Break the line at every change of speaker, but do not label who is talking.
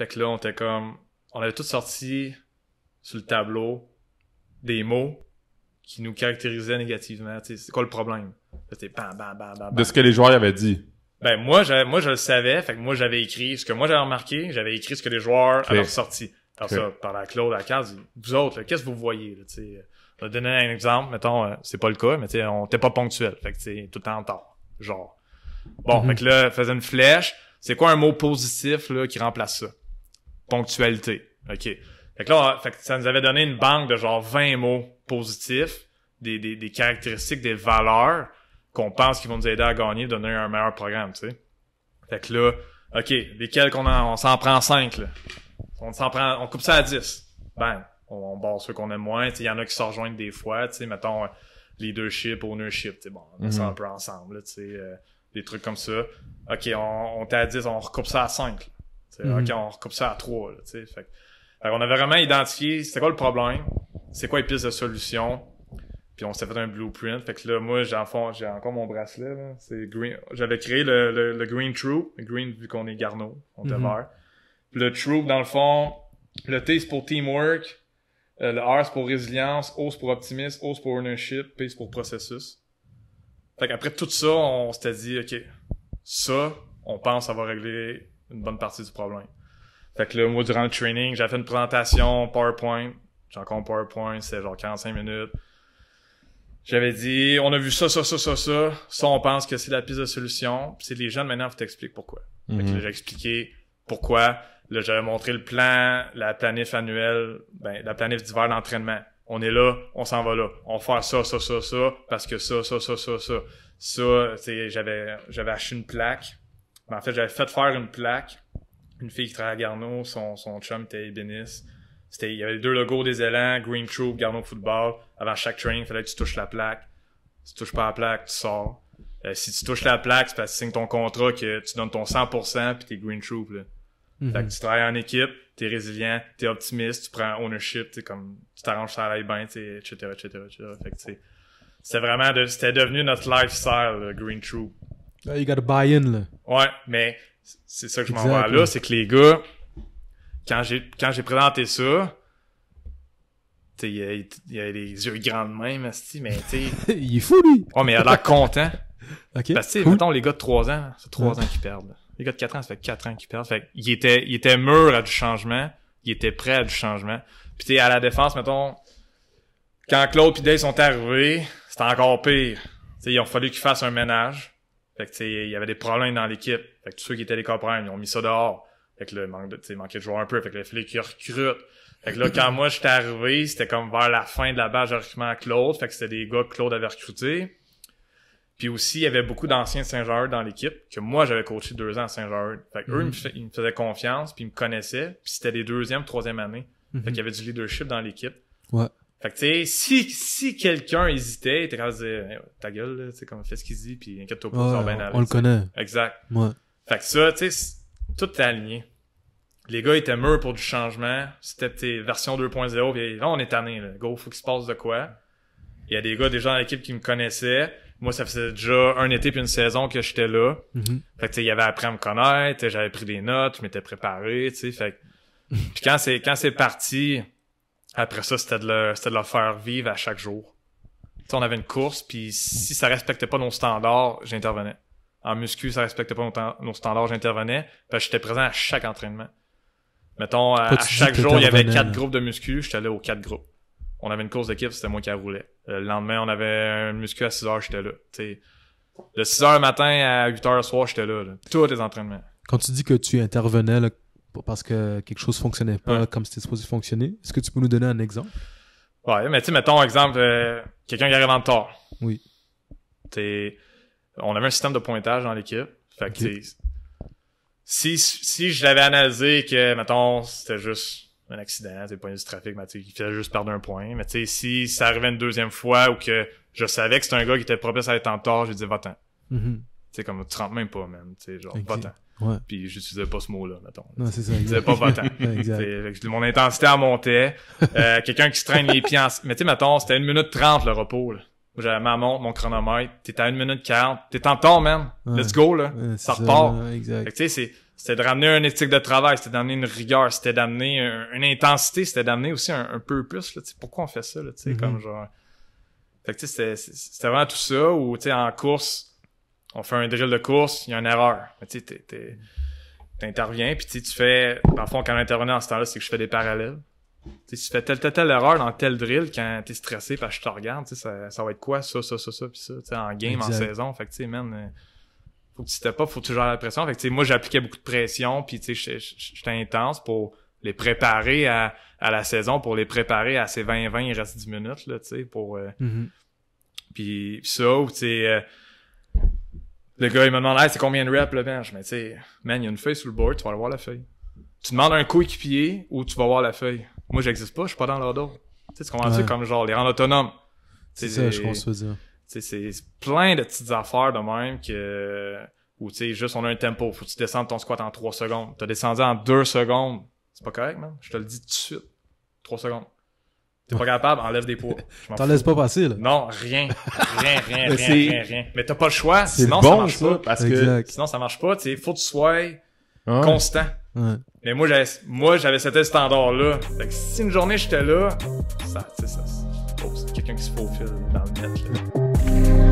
Fait que là, on avait tous sorti sur le tableau des mots qui nous caractérisaient négativement. Tu sais, c'est quoi le problème? C'était bam, bam, bam, bam,
De
bam.
ce que les joueurs y avaient dit.
Ben, moi, je le savais. Fait que moi, j'avais écrit ce que moi j'avais remarqué. J'avais écrit ce que les joueurs avaient ressorti. Alors ça, par la Claude, la case, vous autres, là, qu'est-ce que vous voyez, là, tu sais? Je vais te donner un exemple. Mettons, c'est pas le cas, mais tu sais, on était pas ponctuel. Fait que c'est tout le temps en retard. Genre. Bon, fait que là, faisait une flèche. C'est quoi un mot positif, là, qui remplace ça? Ponctualité. OK. Fait que là, fait que ça nous avait donné une banque de genre 20 mots positifs, des caractéristiques, des valeurs qu'on pense qui vont nous aider à gagner, donner un meilleur programme, tu sais. Fait que là, OK, lesquels on s'en prend 5, là. On coupe ça à 10. Ben, on barre ceux qu'on aime moins, tu sais, il y en a qui se rejoignent des fois, tu sais, mettons, leadership, ownership, tu sais, bon, on met ça un peu ensemble, là, tu sais, des trucs comme ça. OK, on était à 10, on recoupe ça à 5, là. OK, on recoupe ça à 3, là, tu sais. Fait qu'on avait vraiment identifié c'était quoi le problème, c'est quoi les pistes de solution, puis on s'est fait un blueprint. Fait que là, moi, j'ai encore mon bracelet, là. C'est green. J'avais créé le Green Troop. Le Green, vu qu'on est Garneau, on était vert. Puis le Troop, dans le fond, le T, c'est pour teamwork. Le R, c'est pour résilience. O, c'est pour optimisme. O, c'est pour ownership. P, c'est pour processus. Fait qu'après tout ça, on s'était dit, OK, ça, on pense ça va régler une bonne partie du problème. Fait que là, moi, durant le training, j'avais fait une présentation PowerPoint. J'ai encore un PowerPoint, c'est genre 45 minutes. J'avais dit, on a vu ça, on pense que c'est la piste de solution. Puis c'est les jeunes, maintenant, faut t'expliquer pourquoi. Fait que là, j'ai expliqué pourquoi. Là, j'avais montré le plan, la planif annuelle, la planif d'hiver d'entraînement. On est là, on s'en va là. On va faire ça, parce que ça. Ça, tu sais, j'avais acheté une plaque. Ben, en fait, j'avais fait faire une plaque. Une fille qui travaille à Garneau, son chum était ébéniste. Il y avait les deux logos des élans, Green Troop, Garneau Football. Avant chaque training, il fallait que tu touches la plaque. Si tu touches pas la plaque, tu sors. Si tu touches la plaque, c'est parce que tu signes ton contrat que tu donnes ton 100% puis t'es Green Troop, là. Fait que tu travailles en équipe, t'es résilient, t'es optimiste, tu prends ownership, tu t'arranges ça aille bien, etc. Fait que c'était devenu notre lifestyle, le Green Troop.
You gotta buy in, là.
Ouais, mais c'est ça que je m'en vais là, c'est que les gars, quand j'ai présenté ça, tu sais, il y a les yeux grands de même, asti, mais tu sais.
Il est fou, lui!
Oh, mais il a l'air content.
OK.
Parce que, tu sais, mettons, les gars de 3 ans, c'est 3 ans qu'ils perdent. Les gars de 4 ans, ça fait 4 ans qu'ils perdent. Fait qu'il était mûr à du changement. Il était prêt à du changement. Puis tu sais, à la défense, mettons, quand Claude pis Dave sont arrivés, c'était encore pire. Tu sais, il a fallu qu'ils fassent un ménage. Fait que tu sais, il y avait des problèmes dans l'équipe. Fait que tous ceux qui étaient les copains, ils ont mis ça dehors. Fait que là, il manquait de joueurs un peu. Fait que là, il fallait qu'ils recrutent. Fait que là, quand moi j'étais arrivé, c'était comme vers la fin de la base de recrutement à Claude. Fait que c'était des gars que Claude avait recrutés. Puis aussi, il y avait beaucoup d'anciens Saint-Jean dans l'équipe, que moi, j'avais coaché 2 ans à Saint-Jean. Fait que eux, ils me faisaient confiance, puis ils me connaissaient. Puis c'était des 2e, 3e années. Fait qu'il y avait du leadership dans l'équipe.
Ouais.
Fait que tu sais, si quelqu'un hésitait, il était capable de dire hey, ta gueule, là, tu sais, comme fais ce qu'il dit, puis inquiète-toi pas, ça va bien aller.
On le connaît.
Exact.
Ouais.
Fait que ça, tu sais, tout était aligné. Les gars étaient mûrs pour du changement. C'était version 2.0, puis là, on est tanné, là. Go, faut qu'il se passe de quoi. Il y a des gars déjà dans l'équipe qui me connaissaient. Moi, ça faisait déjà un été puis une saison que j'étais là. Fait que, tu sais, il y avait appris à me connaître, j'avais pris des notes, je m'étais préparé, tu sais, fait que... Puis quand c'est parti, après ça, c'était de leur faire vivre à chaque jour. Tu sais, on avait une course, puis si ça respectait pas nos standards, j'intervenais. En muscu, ça respectait pas nos standards, j'intervenais. Parce que j'étais présent à chaque entraînement. Mettons, à chaque jour, il y avait 4 groupes de muscu, j'étais là aux 4 groupes. On avait une course d'équipe, c'était moi qui la roulais. Le lendemain, on avait un muscu à 6h, j'étais là. T'sais, de 6h le matin à 8h le soir, j'étais là. Tous les entraînements.
Quand tu dis que tu intervenais là, parce que quelque chose fonctionnait pas comme c'était supposé fonctionner, est-ce que tu peux nous donner un exemple?
Ouais, mais tu sais, mettons, exemple, quelqu'un qui arrive en retard.
Oui.
On avait un système de pointage dans l'équipe. Fait que, si je l'avais analysé que, mettons, c'était juste un accident, c'est pas du trafic, mais tu sais, il faisait juste perdre un point. Mais tu sais, si ça arrivait une 2e fois ou que je savais que c'était un gars qui était propice à être en retard, je disais va-t'en. Tu sais, comme tu rentres même pas, même. Tu sais, genre, va-t'en.
Ouais.
Puis j'utilisais pas ce mot-là, mettons.
Non, c'est ça.
Je disais pas va-t'en. Mon intensité en montait. Quelqu'un qui se traîne les pieds mais tu sais, mettons, c'était 1 minute 30 le repos, là. Moi, j'avais ma montre, mon chronomètre. T'es à 1 minute 40. T'es en retard, man. Let's go, là. Ça repart.
Exact.
Fait que tu sais, c'était de ramener une éthique de travail, c'était d'amener une rigueur, c'était d'amener une intensité, c'était d'amener aussi un purpose, là, tu sais, pourquoi on fait ça, là, tu sais, comme genre... Fait que tu sais, c'était vraiment tout ça, où, tu sais, en course, on fait un drill de course, il y a une erreur. Mais tu sais, t'interviens, puis tu fais... Dans le fond, quand j'intervenais en ce temps-là, c'est que je fais des parallèles. Tu sais, si tu fais telle erreur dans tel drill, quand t'es stressé, parce que je te regarde, tu sais, ça va être quoi, ça, puis ça, tu sais, en game,
exact.
En saison. Fait que, tu sais, man... faut que tu step up, faut que tu gères la pression. Fait que, tu sais, moi, j'appliquais beaucoup de pression, puis tu sais, j'étais intense pour les préparer à la saison, pour les préparer à ces 20-20, il reste 10 minutes, là, tu sais, pour... Puis ça, ou tu sais... le gars, il me demande, hey, c'est combien de reps, le bench? Mais tu sais, man, il y a une feuille sur le board, tu vas aller voir la feuille. Tu demandes un coéquipier ou tu vas voir la feuille. Moi, j'existe pas, je suis pas dans l'ordre. Tu sais, tu comprends-tu? Comme genre, les rendre autonomes.
C'est ça, je pense que dire.
Tu sais, c'est plein de petites affaires de même que... Ou tu sais, juste on a un tempo, faut que tu descendes ton squat en 3 secondes. T'as descendu en 2 secondes. C'est pas correct, man. Je te le dis tout de suite. 3 secondes. T'es pas capable, enlève des poids.
T'en laisses pas passer, là.
Non, rien. Rien. Mais t'as pas le choix, sinon
bon,
ça marche pas.
Parce
exact.
que...
Sinon ça marche pas, tu sais, faut que tu sois
Ouais.
constant.
Ouais.
Mais moi j'avais cet standard-là. Fait que si une journée j'étais là, ça, tu sais, c'est quelqu'un qui se faufile dans le net, là.